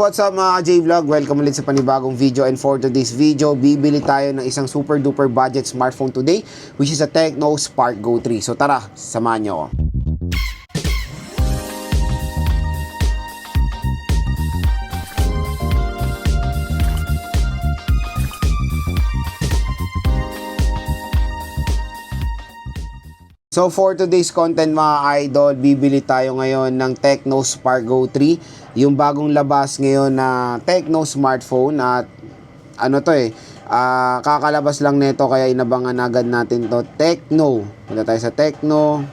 So what's up mga J-Vlog? Welcome ulit sa panibagong video, and for today's video, bibili tayo ng isang super duper budget smartphone today, which is a Tecno Spark Go 3. So tara, samahan nyo ako. So for today's content mga idol, bibili tayo ngayon ng Tecno Spark Go 3, yung bagong labas ngayon na Tecno smartphone. At kakalabas lang nito kaya inabangan agad natin to. Tecno, punta tayo sa Tecno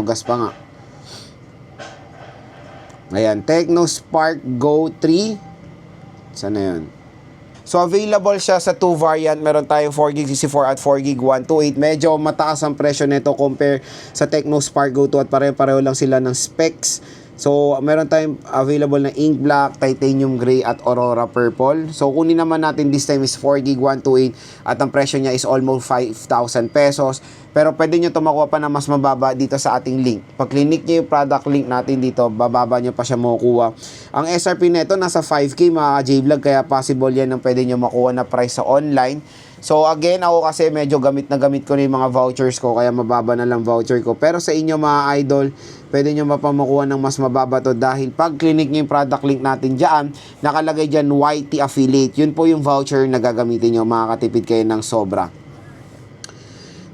Gas pa nga. Ayan, Tecno Spark Go 3. Sana yun? So available siya sa 2 variant. Meron tayong 4GB 64 at 4GB 128. Medyo mataas ang presyo nito compare sa Tecno Spark Go 2 at pareho-pareho lang sila ng specs. So meron tayong available na ink black, titanium gray at aurora purple. So kunin naman natin this time is 4GB 128 at ang presyo niya is almost 5,000 pesos. Pero pwede nyo ito makuha pa na mas mababa dito sa ating link. Pag clinic nyo yung product link natin dito, bababa nyo pa siya makukuha. Ang SRP nito nasa 5K mga J-Vlog, kaya possible yan ang pwede nyo makuha na price sa online. So again, ako kasi medyo gamit na gamit ko na yung mga vouchers ko, kaya mababa na lang voucher ko. Pero sa inyo mga idol, pwede nyo mapamakuha ng mas mababa to dahil pag clinic nyo yung product link natin dyan, nakalagay dyan YT affiliate. Yun po yung voucher na gagamitin nyo, makakatipid kayo ng sobra.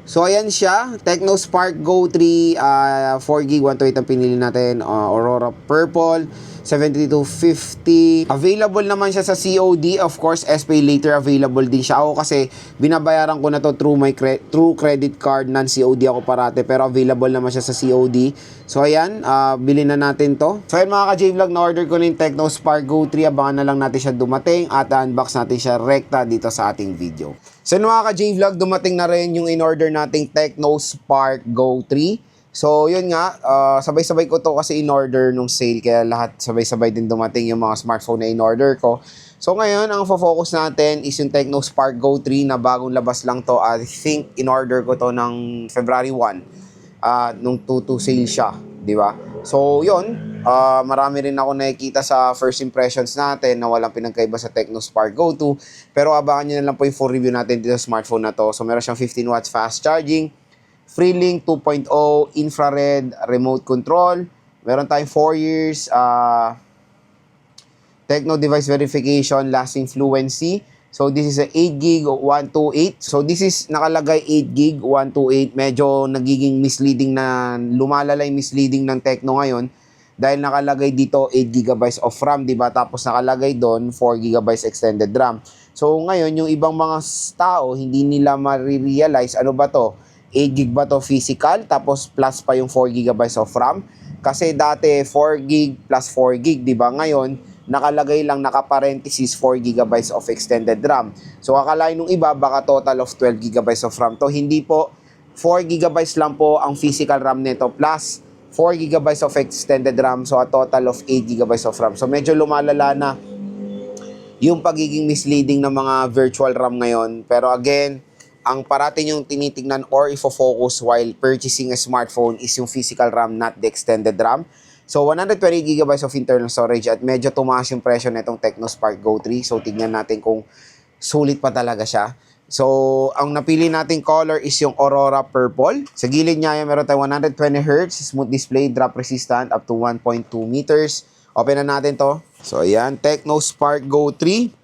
So ayan siya, Tecno Spark Go 3, 4GB 128 ang pinili natin, Aurora Purple, 7250. Available naman siya sa COD, of course, SPay later available din siya. Ako kasi binabayaran ko na to through my through credit card, non-COD ako parate, pero available naman siya sa COD. So ayan, bilhin na natin to. So ayan mga ka-J-Vlog, na-order ko na yung Tecno Spark Go 3. Abangan na lang natin siya dumating at unbox natin siya rekta dito sa ating video. So mga ka-J-Vlog, dumating na rin yung in-order nating Tecno Spark Go 3. So yun nga, sabay-sabay ko to kasi in-order nung sale, kaya lahat sabay-sabay din dumating yung mga smartphone na in-order ko. So ngayon, ang focus natin is yung Tecno Spark Go 3 na bagong labas lang to. I think in-order ko to ng February 1, nung 2 sale siya, di ba? So yun, marami rin ako nakikita sa first impressions natin na walang pinagkaiba sa Tecno Spark Go 2. Pero abangan nyo na lang po yung full review natin dito sa smartphone na to. So meron siyang 15 watts fast charging, Freelink 2.0, infrared remote control. Meron tayong 4 years Tecno device verification, lasting fluency. So this is a 8GB 128. So this is nakalagay 8GB 128. Medyo nagiging misleading na, lumalalay misleading ng Tecno ngayon dahil nakalagay dito 8GB of RAM, di ba? Tapos nakalagay doon 4GB extended RAM. So ngayon yung ibang mga tao hindi nila ma-realize ano ba to? 8GB ba to physical, tapos plus pa yung 4GB of RAM. Kasi dati 4GB plus 4GB, di ba? Ngayon, nakalagay lang, naka-parenthesis 4GB of extended RAM. So, akalain nung iba, baka total of 12GB of RAM to. Hindi po, 4GB lang po ang physical RAM nito, plus 4GB of extended RAM. So, a total of 8GB of RAM. So, medyo lumalala na yung pagiging misleading ng mga virtual RAM ngayon. Pero again, ang parati yung tinitingnan or ifo-focus while purchasing a smartphone is yung physical RAM, not the extended RAM. So, 120GB of internal storage at medyo tumaas yung presyo nitong Tecno Spark Go 3. So, tignan natin kung sulit pa talaga siya. So, ang napili nating color is yung Aurora Purple. Sa gilid niya, meron tayong 120Hz, smooth display, drop resistant, up to 1.2 meters. Open na natin to. So, ayan, Tecno Spark Go 3.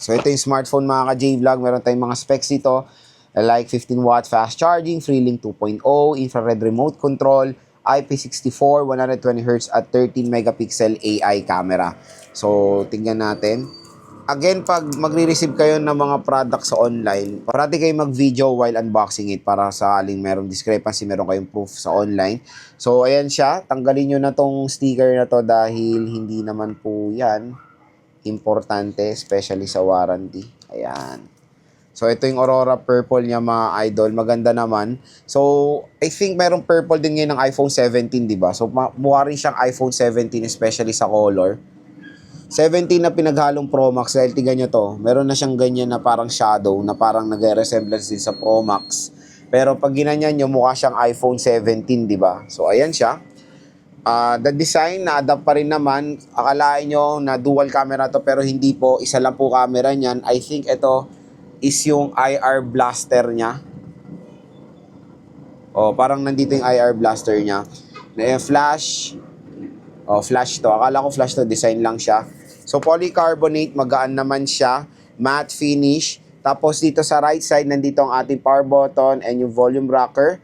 So, ito yung smartphone mga ka-J-Vlog. Meron tayong mga specs dito. Like 15 watts fast charging, Freelink 2.0, infrared remote control, IP64, 120Hz at 13 megapixel AI camera. So, tingnan natin. Again, pag magre-receive kayo ng mga products sa online, parati kayo mag-video while unboxing it para sa aling merong discrepancy, meron kayong proof sa online. So, ayan siya. Tanggalin nyo na tong sticker na to dahil hindi naman po yan importante, especially sa warranty. Ayan. So, ito yung Aurora Purple niya mga idol. Maganda naman. So, I think merong purple din ngayon ng iPhone 17, di ba? So, mukha rin siyang iPhone 17, especially sa color. 17 na pinaghalong Pro Max. Dahil tignan nyo to, meron na siyang ganyan na parang shadow, na parang nag-resemblance din sa Pro Max. Pero pag ginanyan nyo, mukha siyang iPhone 17, di ba? So, ayan siya. The design, na-adapt pa rin naman. Akalain nyo na dual camera to pero hindi po. Isa lang po camera niyan. I think ito is yung IR blaster niya. O, parang nandito yung IR blaster niya. Flash. O, flash to. Akala ko flash to. Design lang siya. So, polycarbonate. Magaan naman siya. Matte finish. Tapos dito sa right side, nandito ang ating power button and yung volume rocker.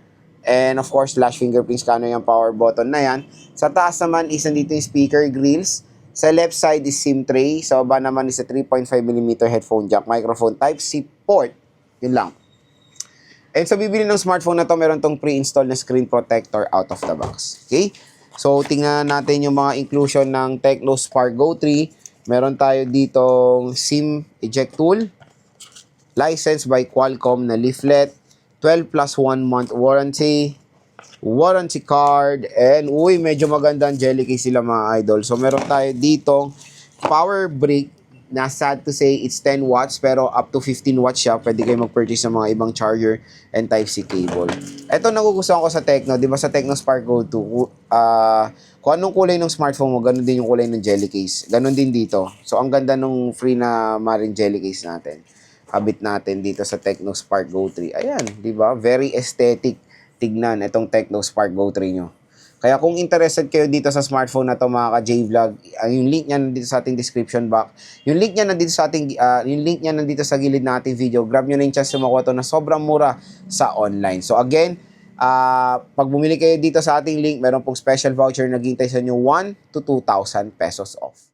And of course, flash fingerprint scanner yung power button na yan. Sa taas naman is nandito yung speaker grills. Sa left side is SIM tray. Sa baba naman is a 3.5mm headphone jack, microphone Type-C port. Yun lang. And sa bibili ng smartphone na to, meron tong pre-install na screen protector out of the box. Okay? So, tingnan natin yung mga inclusion ng Tecno Spark Go 3. Meron tayo ditong SIM eject tool. Licensed by Qualcomm na leaflet. 12 plus 1 month warranty. Warranty card. And, uy, medyo maganda ang jelly case sila mga idol. So, meron tayo ditong power brick na sad to say it's 10 watts pero up to 15 watts siya. Pwede kayo mag-purchase ng mga ibang charger and Type-C cable. Ito nagugustuhan ko sa Tecno. Di ba sa Tecno Spark Go 2, kung anong kulay ng smartphone mo, ganun din yung kulay ng jelly case. Ganun din dito. So, ang ganda nung free na maring jelly case natin. Kabit natin dito sa Tecno Spark Go 3. Ayan, di ba? Very aesthetic tignan itong Tecno Spark Go 3 nyo. Kaya kung interested kayo dito sa smartphone na to mga ka-J-Vlog, yung link niya nandito sa ating description box. Yung link niya nandito sa ating gilid na ating video. Grab nyo na yung chance makuha to na sobrang mura sa online. So again, pag bumili kayo dito sa ating link, meron pong special voucher na gintay sa inyo 1 to 2,000 pesos off.